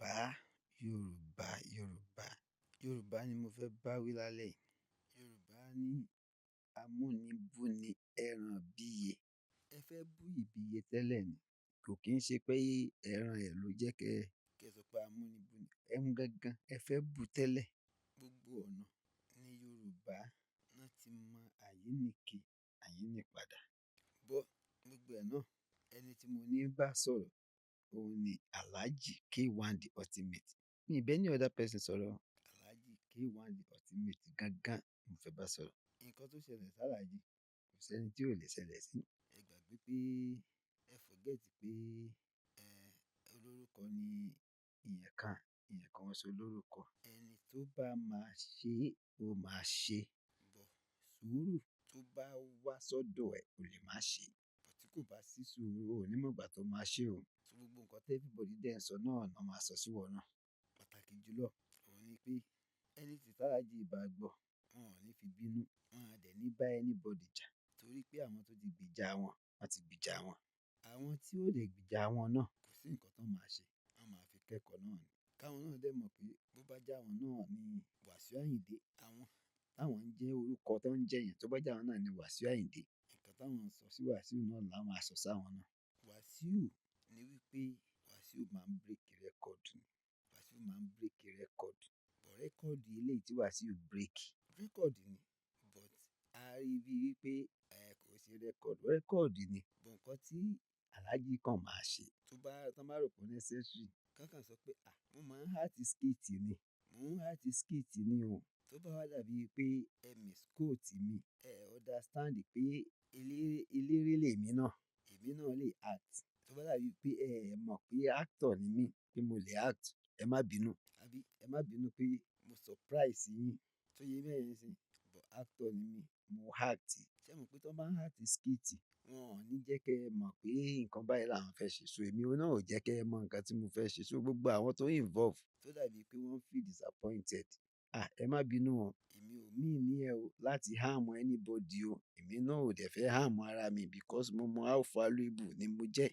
Yorùbá, Yorùbá, Yorùbá. Yorùbá ni mo fẹ́ bá wí lálẹ́ yìí. Yorùbá ní amúnibúni ẹran bíye. Ẹ fẹ́ bú ìbíye tẹ́lẹ̀ ni. Kò kí ń ṣe pé ẹran ẹ̀ ló jẹ́ kí ẹ sọ pé amúnibúni. Ẹ̀hún gangan ẹ fẹ́ bú tẹ́lẹ̀. Gbogbo ọ̀nà ní Yorùbá náà ti mọ àyíníke, àyínípadà. Gbogbo ẹ̀ náà ẹni tí mo ní bá sọ̀rọ̀, òun ni Alhaji K1 The Ultimate. Mi ì bá any other person sọ̀rọ̀. Alhaji K1 The Ultimate gangan mo fẹ́ bá sọ̀rọ̀. Nǹkan tó ṣẹlẹ̀ sí Alhaji kò sí ẹni tí ò lè ṣẹlẹ̀ sí. Ẹ gbàgbé pé ẹ forget pé olórúkọ ni ìyẹn kan ṣoṣo lórúkọ. Ẹni tó bá máa ṣe ó máa ṣe. Bọ̀ sùúrù tó bá wá sọ́dọ̀ ẹ̀ ò lè máa ṣe. Bọ̀ tí kò bá sí sùúrù ò ní mọ̀ ìgbà tó máa ṣe o. So gbogbo nǹkan tí everybody dẹ̀ ń sọ náà ni wọ́n máa sọ sí ìwọ náà. Pàtàkì jùlọ òun ni pé anything tí Alhaji bá gbọ́, wọn ò ní fi bínú. Wọn á dẹ̀ ní bá anybody jà. Torí pé àwọn tó ti gbèjà wọn, wọ́n ti gbèjà wọn. Àwọn tí ó lè gbèjà wọn náà kò sí nǹkan tí wọ́n máa ṣe. Wọ́n máa fi kẹ́kọ̀ọ́ náà ni. Káwọn náà dẹ̀ mọ̀ pé bó bá jà wọn náà ni Wasiu Ayinde. Àwọn táwọn ń jẹ́ orúkọ tó ń jẹ́ yẹn, tó bá jà wọn náà ni Wasiu Ayinde. Nǹkan táwọn ń sọ sí Wasiu náà la máa sọ sáwọn náà. Wasiu ní wípé Wasiu máa ń break record ni. Wasiu máa ń break record. But record eléyìí tí Wasiu break, record ni. But a rí bí wípé kò ṣe record. Record ni. But nǹkan tí Alhaji kan máa ṣe tó bá rò pé necessary, kákan sọ pé mo máa ń act skit ni. Mo ń act skit ni o. Tó bá wá dàbí pé ẹ misquote mi, ẹ understand pé eléré lèmi náà. Èmi náà lè act. Tó bá dàbí pé ẹ mọ̀ pé actor ni mí, pé mo lè act, ẹ má bínú. Àbí ẹ má bínú pé mo surprise yín. Tó yé bẹ́ẹ̀ yẹn nísìnyí. But actor ni mí, mo act. Ṣé ẹ mọ̀ pé tó bá ń act skit, wọn ò ní jẹ́ kí ẹ mọ̀ pé nǹkan báyìí làwọn fẹ́ ṣe. So èmi náà ò jẹ́ kí ẹ mọ̀ nǹkan tí mo fẹ́ ṣe. So gbogbo àwọn tó involve tó dàbí pé wọ́n feel disappointed. Ẹ má bínú o. Èmi ò mean ní ẹ o láti harm anybody o. Èmi náà ò dẹ̀ fẹ́ harm ara mi because mo mọ how valuable ni mo jẹ́.